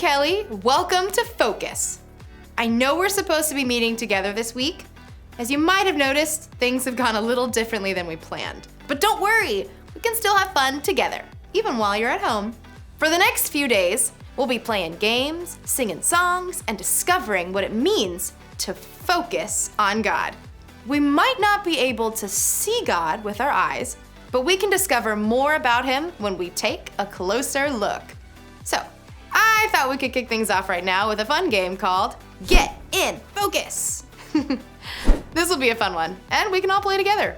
Kelly. Welcome to Focus. I know we're supposed to be meeting together this week. As you might have noticed, things have gone a little differently than we planned. But don't worry, we can still have fun together, even while you're at home. For the next few days, we'll be playing games, singing songs, and discovering what it means to focus on God. We might not be able to see God with our eyes, but we can discover more about Him when we take a closer look. So, I thought we could kick things off right now with a fun game called Get in Focus. This will be a fun one, and we can all play together.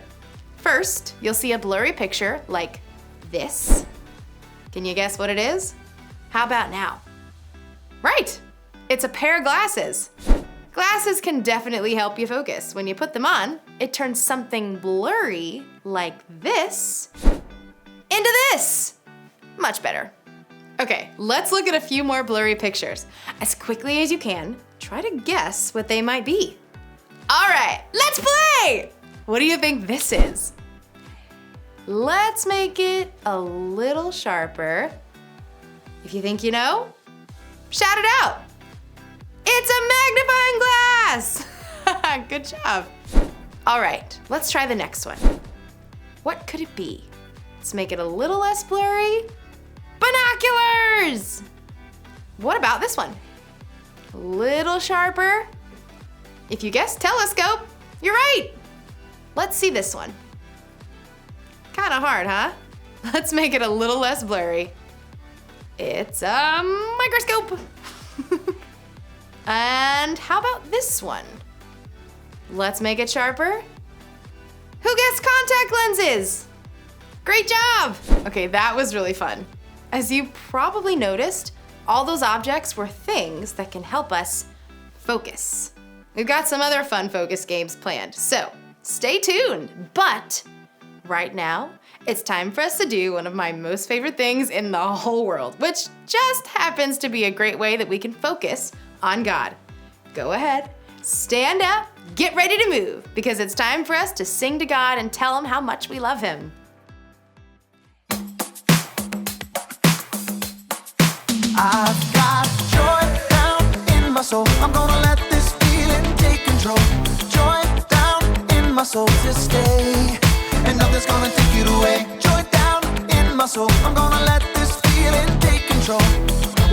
First, you'll see a blurry picture like this. Can you guess what it is? How about now? Right, it's a pair of glasses. Glasses can definitely help you focus. When you put them on, it turns something blurry like this into this. Much better. Okay, let's look at a few more blurry pictures. As quickly as you can, try to guess what they might be. All right, let's play! What do you think this is? Let's make it a little sharper. If you think you know, shout it out. It's a magnifying glass! Good job. All right, let's try the next one. What could it be? Let's make it a little less blurry. Binoculars! What about this one? A little sharper. If you guessed telescope, you're right. Let's see this one. Kinda hard, huh? Let's make it a little less blurry. It's a microscope. And how about this one? Let's make it sharper. Who guessed contact lenses? Great job! Okay, that was really fun. As you probably noticed, all those objects were things that can help us focus. We've got some other fun focus games planned, so stay tuned. But right now, it's time for us to do one of my most favorite things in the whole world, which just happens to be a great way that we can focus on God. Go ahead, stand up, get ready to move, because it's time for us to sing to God and tell Him how much we love Him. I've got joy down in my soul. I'm gonna let this feeling take control. Joy down in my soul to stay, and nothing's gonna take it away. Joy down in my soul. I'm gonna let this feeling take control.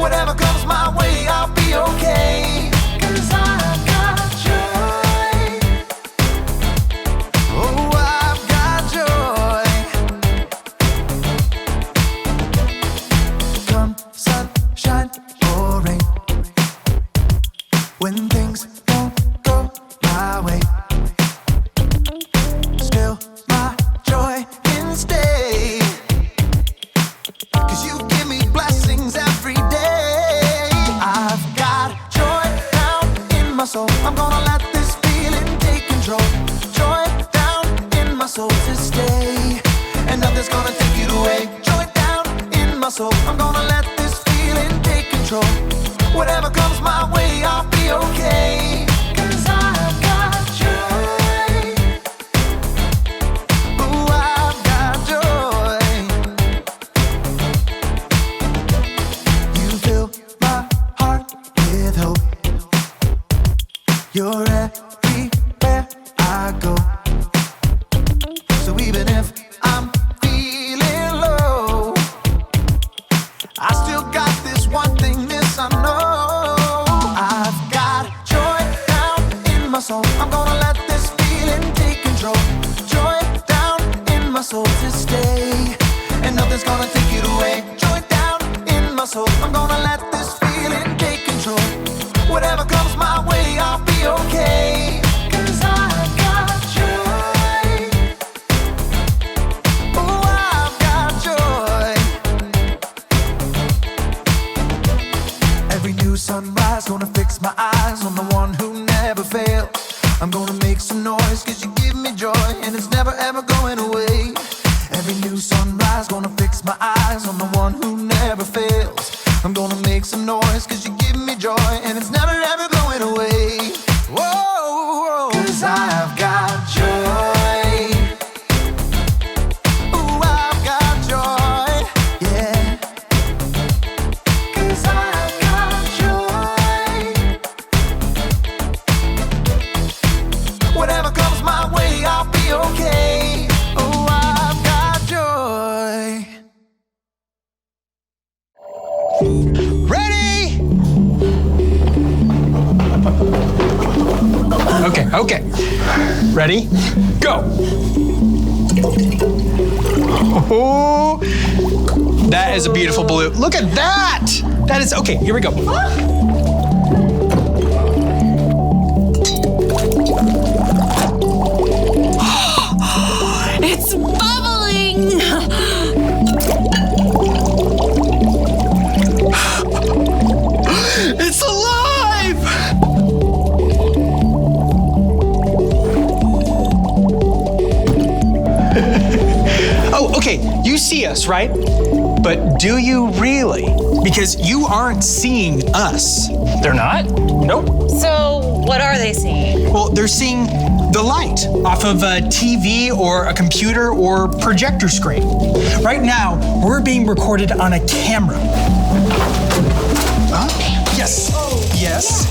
Whatever comes my way, I'll be okay. 'Cause I've got joy. Oh, I've got joy. Come sunshine or rain, when things don't go my way, still my joy can stay. 'Cause you give me blessings every day. I've got joy down in my soul. I'm gonna let this feeling take control. Joy down in my soul to stay, and nothing's gonna take it away. Joy down in my soul. I'm gonna let this feeling take control. Whatever comes my way, I'll be okay. 'Cause I've got joy. Oh, I've got joy. You fill my heart with hope. You're everywhere I go. So even if I'm feeling low, I still got this one thing, this I know. I've got joy down in my soul. I'm gonna let this feeling take control. Joy down in my soul to stay, and nothing's gonna take it away. Joy down in my soul. I'm gonna let this feeling take control. Whatever comes my way, I'll be okay. 'Cause I've got joy. Oh, I've got joy. Every new sunrise gonna fix my eyes on the one who never fails. I'm gonna make some noise 'cause you give me joy, and it's never ever going away. Every new sunrise gonna fix my eyes on the one who never fails. I'm gonna make some noise 'cause you give me joy, and it's never ever going away. Whoa, 'cause I've got joy. Ooh, I've got joy, yeah. 'Cause I've got Okay, ready? Go. Oh, that is a beautiful blue. Look at that. That is, okay, here we go. It's bubbling! It's alive! Oh, okay, you see us, right? But do you really? Because you aren't seeing us. They're not? Nope. So, what are they seeing? Well, they're seeing the light off of a TV or a computer or projector screen. Right now, we're being recorded on a camera. Huh? Yes. Yes.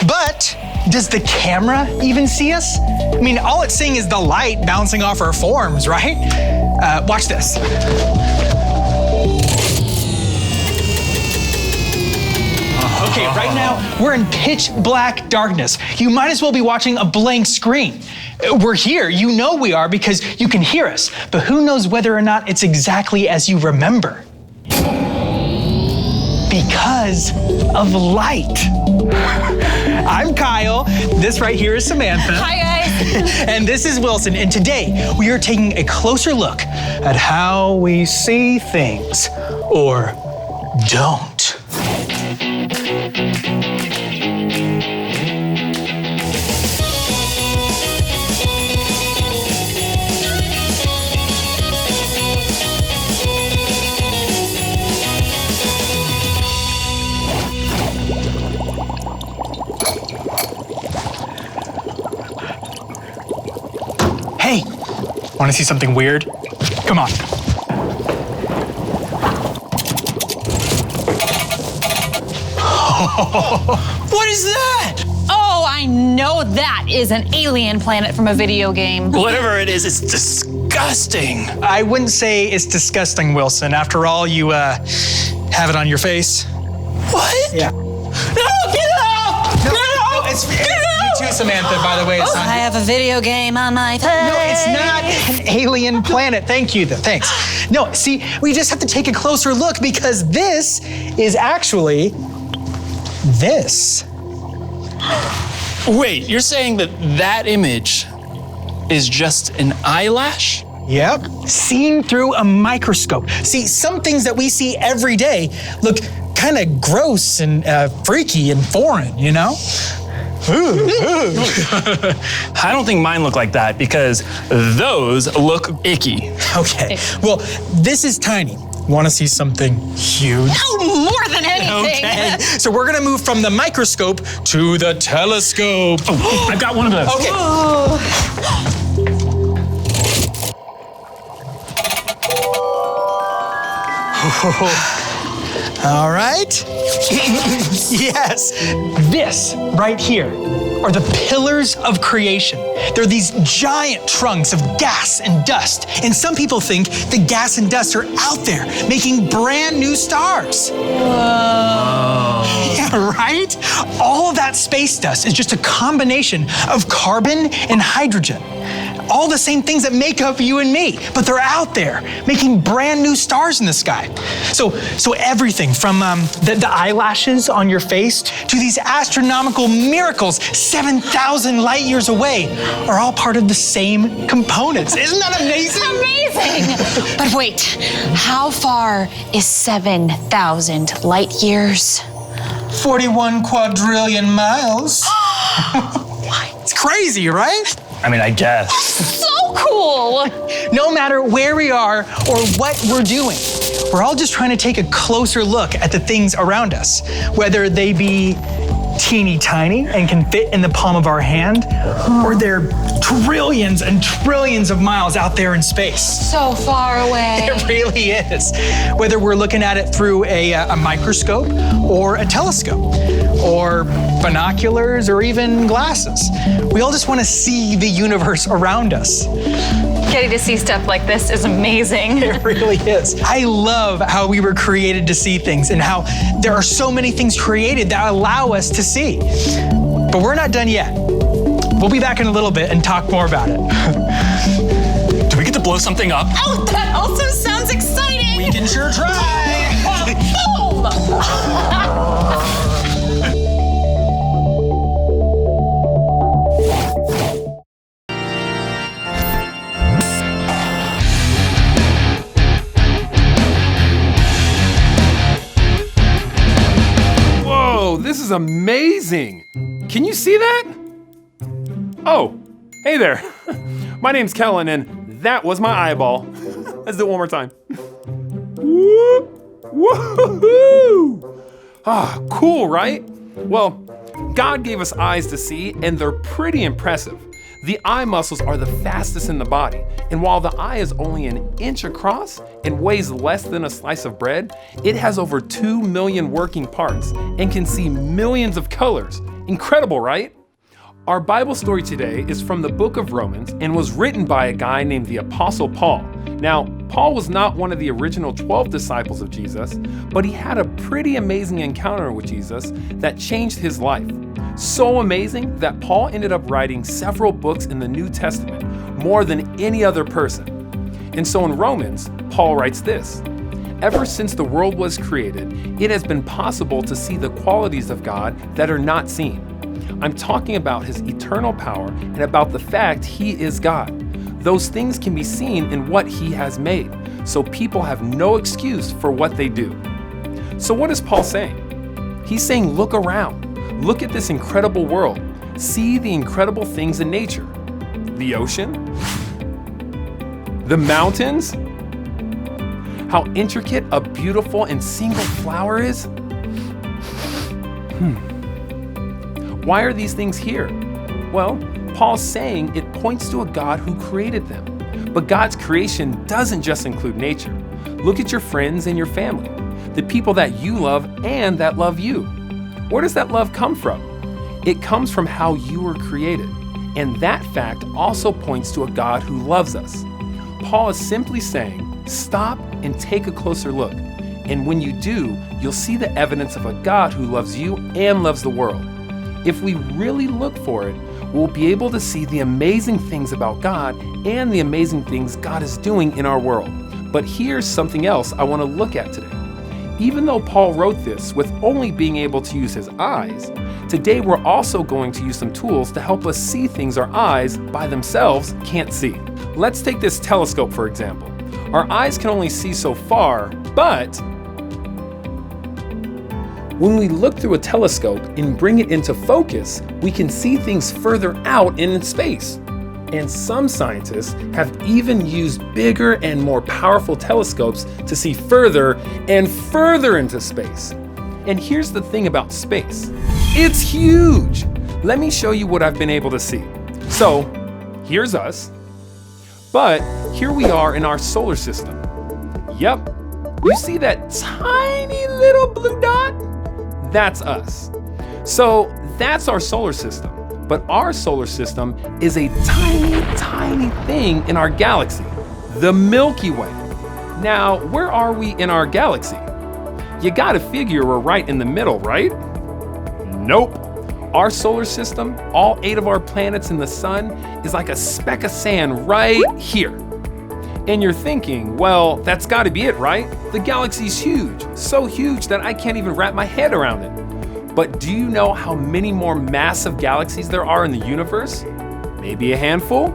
But does the camera even see us? I mean, all it's seeing is the light bouncing off our forms, right? Watch this. Okay, right now, we're in pitch black darkness. You might as well be watching a blank screen. We're here, you know we are because you can hear us, but who knows whether or not it's exactly as you remember? Because of light. I'm Kyle, this right here is Samantha. Hi, guys. And this is Wilson, and today we are taking a closer look at how we see things, or don't. Hey, want to see something weird? Come on. What is that? Oh, I know that is an alien planet from a video game. Whatever it is, it's disgusting. I wouldn't say it's disgusting, Wilson. After all, you have it on your face. What? Yeah. No, get off! No, it's you too, Samantha, by the way. It's I not. have a video game on my face. No, it's not an alien planet. Thank you, though. Thanks. No, see, we just have to take a closer look because this is actually this. Wait, you're saying that image is just an eyelash? Yep, seen through a microscope. See, some things that we see every day look kind of gross and freaky and foreign, you know? I don't think mine look like that because those look icky. Okay, well, this is tiny. Want to see something huge? Oh, more than anything. Okay, so we're gonna move from the microscope to the telescope. Oh, I've got one of those. Okay. All right. Yes, this right here are the pillars of creation. They're these giant trunks of gas and dust. And some people think the gas and dust are out there making brand new stars. Whoa. Yeah, right? All of that space dust is just a combination of carbon and hydrogen. All the same things that make up you and me, but they're out there making brand new stars in the sky. So everything from the eyelashes on your face to these astronomical miracles 7,000 light years away are all part of the same components. Isn't that amazing? Amazing. But wait, how far is 7,000 light years? 41 quadrillion miles. It's crazy, right? I mean, I guess. So cool. No matter where we are or what we're doing, we're all just trying to take a closer look at the things around us, whether they be teeny tiny and can fit in the palm of our hand, or they're trillions and trillions of miles out there in space. So far away. It really is. Whether we're looking at it through a microscope or a telescope or binoculars or even glasses, we all just want to see the universe around us. Getting to see stuff like this is amazing. It really is. I love how we were created to see things and how there are so many things created that allow us to see. But we're not done yet. We'll be back in a little bit and talk more about it. Do we get to blow something up? Oh, that also sounds exciting. We can sure try. Boom! Whoa, this is amazing. Can you see that? Oh, hey there. My name's Kellen, and that was my eyeball. Let's do it one more time. Whoop, woohoo! Ah, cool, right? Well, God gave us eyes to see, and they're pretty impressive. The eye muscles are the fastest in the body, and while the eye is only an inch across and weighs less than a slice of bread, it has over 2 million working parts and can see millions of colors. Incredible, right? Our Bible story today is from the book of Romans and was written by a guy named the Apostle Paul. Now, Paul was not one of the original 12 disciples of Jesus, but he had a pretty amazing encounter with Jesus that changed his life. So amazing that Paul ended up writing several books in the New Testament, more than any other person. And so in Romans, Paul writes this: "Ever since the world was created, it has been possible to see the qualities of God that are not seen. I'm talking about his eternal power and about the fact he is God. Those things can be seen in what he has made, so people have no excuse for what they do." So what is Paul saying? He's saying, look around. Look at this incredible world. See the incredible things in nature. The ocean, the mountains, how intricate a beautiful and single flower is. Why are these things here? Well, Paul's saying it points to a God who created them. But God's creation doesn't just include nature. Look at your friends and your family, the people that you love and that love you. Where does that love come from? It comes from how you were created. And that fact also points to a God who loves us. Paul is simply saying, stop and take a closer look. And when you do, you'll see the evidence of a God who loves you and loves the world. If we really look for it, we'll be able to see the amazing things about God and the amazing things God is doing in our world. But here's something else I want to look at today. Even though Paul wrote this with only being able to use his eyes, today we're also going to use some tools to help us see things our eyes by themselves can't see. Let's take this telescope for example. Our eyes can only see so far, but when we look through a telescope and bring it into focus, we can see things further out in space. And some scientists have even used bigger and more powerful telescopes to see further and further into space. And here's the thing about space. It's huge. Let me show you what I've been able to see. So, here's us. But here we are in our solar system. Yep. You see that tiny little blue dot? That's us. So that's our solar system. But our solar system is a tiny, tiny thing in our galaxy, the Milky Way. Now, where are we in our galaxy? You gotta figure we're right in the middle, right? Nope. Our solar system, all 8 of our planets in the sun, is like a speck of sand right here. And you're thinking, well, that's gotta be it, right? The galaxy's huge, so huge that I can't even wrap my head around it. But do you know how many more massive galaxies there are in the universe? Maybe a handful?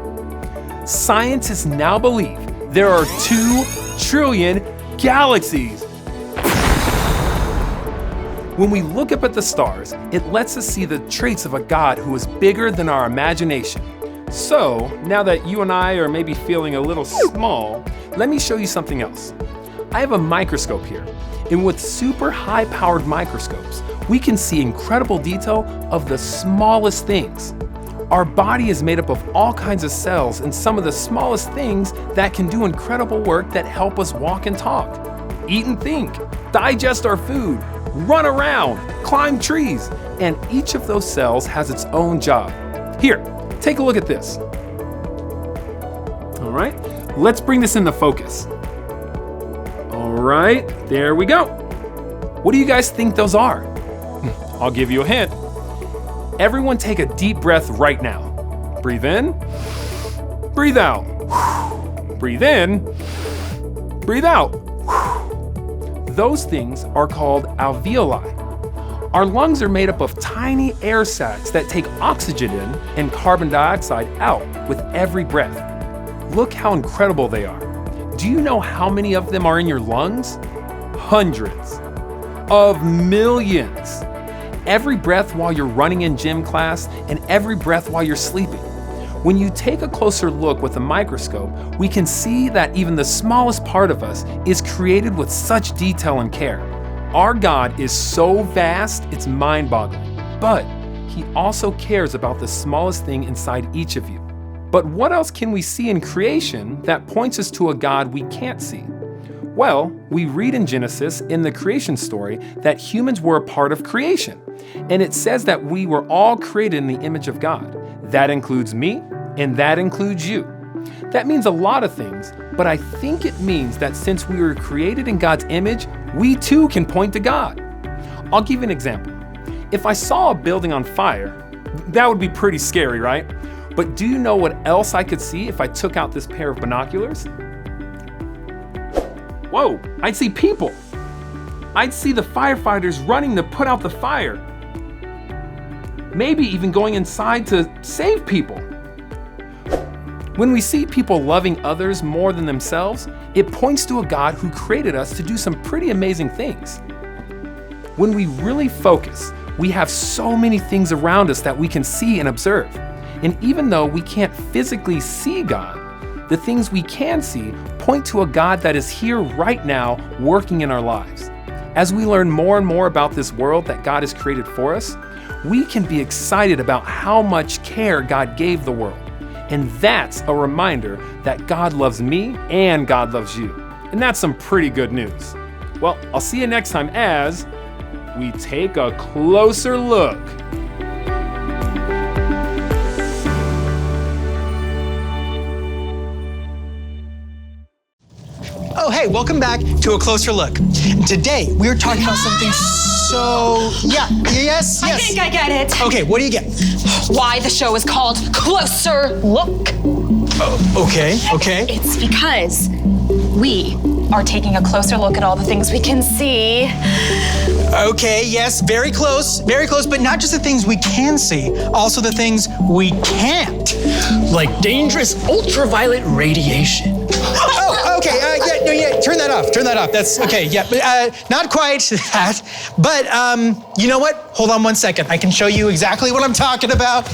Scientists now believe there are 2 trillion galaxies. When we look up at the stars, it lets us see the traits of a God who is bigger than our imagination. So, now that you and I are maybe feeling a little small, let me show you something else. I have a microscope here, and with super high-powered microscopes, we can see incredible detail of the smallest things. Our body is made up of all kinds of cells and some of the smallest things that can do incredible work that help us walk and talk, eat and think, digest our food, run around, climb trees, and each of those cells has its own job. Here, take a look at this. All right, let's bring this into focus. All right, there we go. What do you guys think those are? I'll give you a hint. Everyone take a deep breath right now. Breathe in, breathe out. Breathe in, breathe out. Those things are called alveoli. Our lungs are made up of tiny air sacs that take oxygen in and carbon dioxide out with every breath. Look how incredible they are. Do you know how many of them are in your lungs? Hundreds of millions. Every breath while you're running in gym class and every breath while you're sleeping. When you take a closer look with a microscope, we can see that even the smallest part of us is created with such detail and care. Our God is so vast, it's mind-boggling. But He also cares about the smallest thing inside each of you. But what else can we see in creation that points us to a God we can't see? Well, we read in Genesis in the creation story that humans were a part of creation. And it says that we were all created in the image of God. That includes me, and that includes you. That means a lot of things, but I think it means that since we were created in God's image, we too can point to God. I'll give you an example. If I saw a building on fire, that would be pretty scary, right? But do you know what else I could see if I took out this pair of binoculars? Whoa, I'd see people. I'd see the firefighters running to put out the fire. Maybe even going inside to save people. When we see people loving others more than themselves, it points to a God who created us to do some pretty amazing things. When we really focus, we have so many things around us that we can see and observe. And even though we can't physically see God, the things we can see point to a God that is here right now working in our lives. As we learn more and more about this world that God has created for us, we can be excited about how much care God gave the world. And that's a reminder that God loves me and God loves you. And that's some pretty good news. Well, I'll see you next time as we take a closer look. Oh, hey, welcome back to A Closer Look. Today, we're talking about something yes. I think I get it. Okay, what do you get? Why the show is called Closer Look. Okay. It's because we are taking a closer look at all the things we can see. Okay, yes, very close, but not just the things we can see, also the things we can't. Like dangerous ultraviolet radiation. Oh, okay, turn that off. That's okay, yeah, but not quite that. But you know what? Hold on 1 second. I can show you exactly what I'm talking about.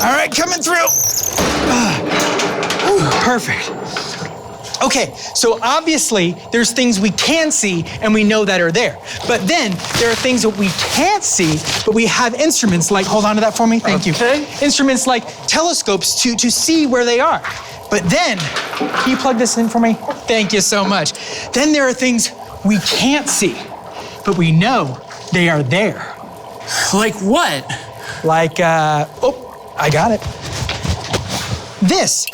All right, coming through. Perfect. Okay, so obviously there's things we can see and we know that are there. But then there are things that we can't see, but we have instruments like, hold on to that for me, thank you. Instruments like telescopes to see where they are. But then, can you plug this in for me? Thank you so much. Then there are things we can't see, but we know they are there. Like what? Like, I got it. This.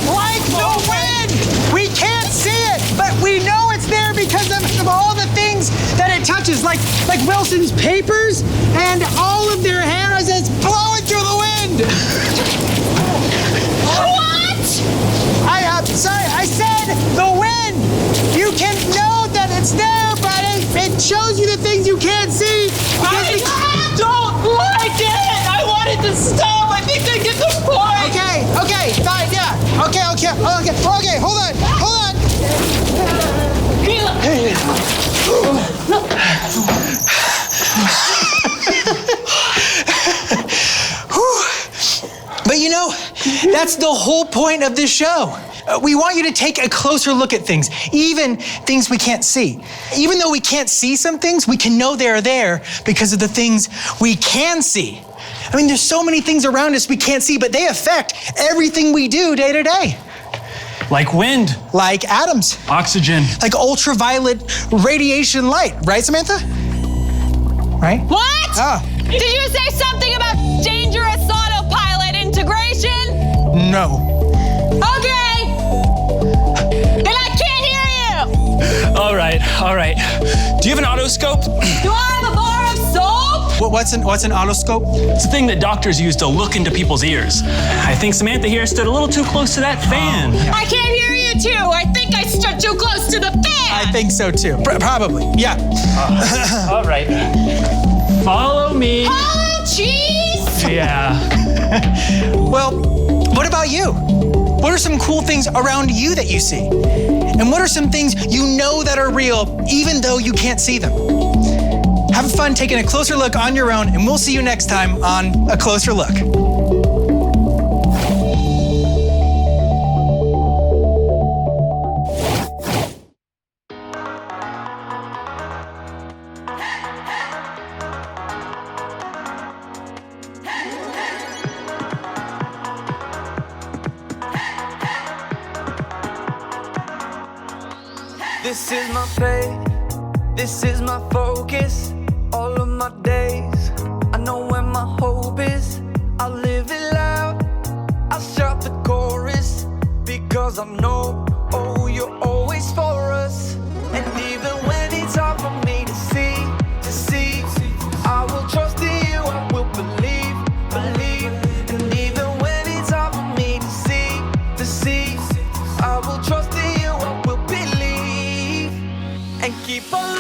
Like the wind! We can't see it, but we know it's there because of all the things that it touches, like Wilson's papers and all of their hair as it's blowing through the wind. What? Sorry, I said the wind. You can know that it's there, but it shows you the things you can't see. I don't like it! I want it to stop! I think they get the point! Okay, fine, yeah. Okay, hold on. But you know, that's the whole point of this show. We want you to take a closer look at things, even things we can't see. Even though we can't see some things, we can know they're there because of the things we can see. I mean, there's so many things around us we can't see, but they affect everything we do day to day. Like wind, Like atoms, oxygen. like ultraviolet radiation light, right, Samantha? Right? What? Ah, Did you say something about dangerous autopilot integration? no. Okay. Then I can't hear you. All right. Do you have an otoscope? Do I have a bar of soap? What's an otoscope? It's a thing that doctors use to look into people's ears. I think Samantha here stood a little too close to that fan. I can't hear you too. I think I stood too close to the fan. I think so too. Probably, yeah. All right. Follow me. Oh, jeez. Yeah. Well, what about you? What are some cool things around you that you see? And what are some things you know that are real, even though you can't see them? Have fun taking a closer look on your own, and we'll see you next time on A Closer Look. This is my faith, this is my focus, all of my days. I know where my hope is, I'll live it loud, I'll shout the chorus, because I know, oh, you're always for us. And even when it's hard for me to see, I will trust in you, I will believe. And even when it's hard for me to see, I will trust in you, I will believe. And keep on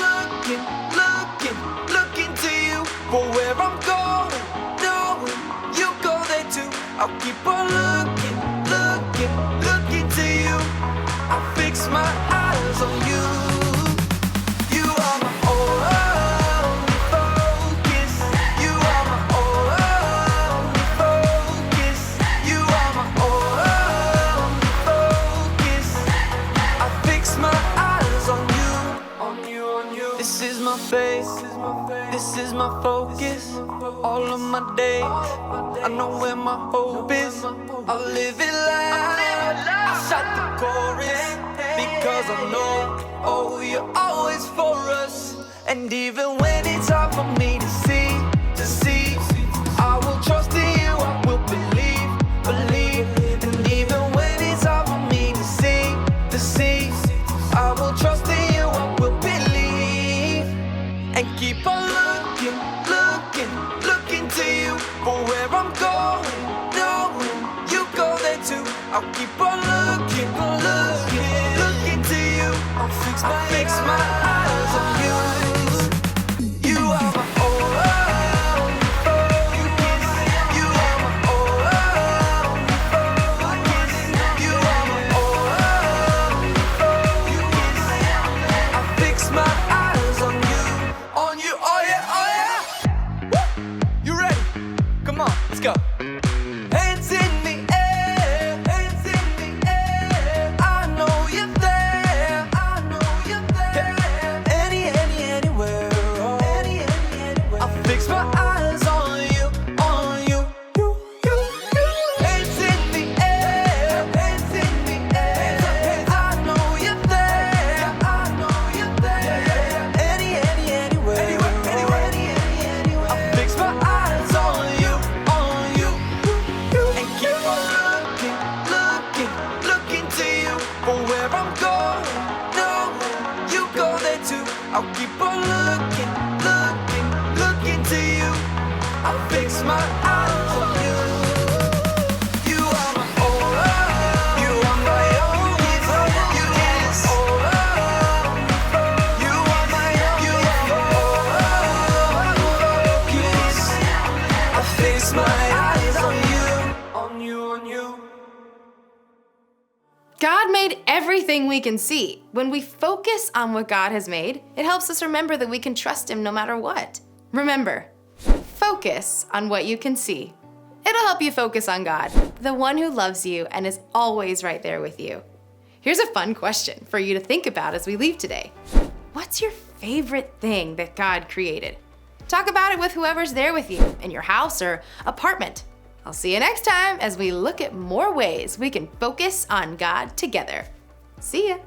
looking to you for where I'm going, knowing you go there too. I'll keep on looking to you. I fix my eyes on you. You are my only focus. You are my only focus. You are my only focus. I fix my eyes on you. This is my faith, this is my focus. All of my days, I know where my hope is. I'll live it loud, I'll shout the chorus, because I know, oh, you're always for us. And even when it's hard for me to see, I will trust in you, I will believe. And even when it's hard for me to see, I will trust in you, I will believe. And keep on looking to you for where I'm going, knowing you go there too. I'll keep on looking to you. I'll fix my eyes on you. You are my only focus. You are my only focus. You are my only focus. I fix my eyes on you, oh yeah. Woo! You ready? Come on, let's go. Hands in the air, hands in the air. I know you're there, I know you're there. Anywhere, oh. Anywhere. I fix my eyes on you. Hands in the air, hands in the air. I know you're there, I know you're there. Anywhere, oh. I fix my eyes on you. And keep on looking to you for where I'm going, knowing you go there too. I'll keep on looking to you. I fix my eyes on you. You are my only, you are my only focus. You are my only focus. I fix my eyes on you. God made everything we can see. When we focus on what God has made, it helps us remember that we can trust Him no matter what. Remember, focus on what you can see. It'll help you focus on God, the one who loves you and is always right there with you. Here's a fun question for you to think about as we leave today. What's your favorite thing that God created? Talk about it with whoever's there with you in your house or apartment. I'll see you next time as we look at more ways we can focus on God together. See ya.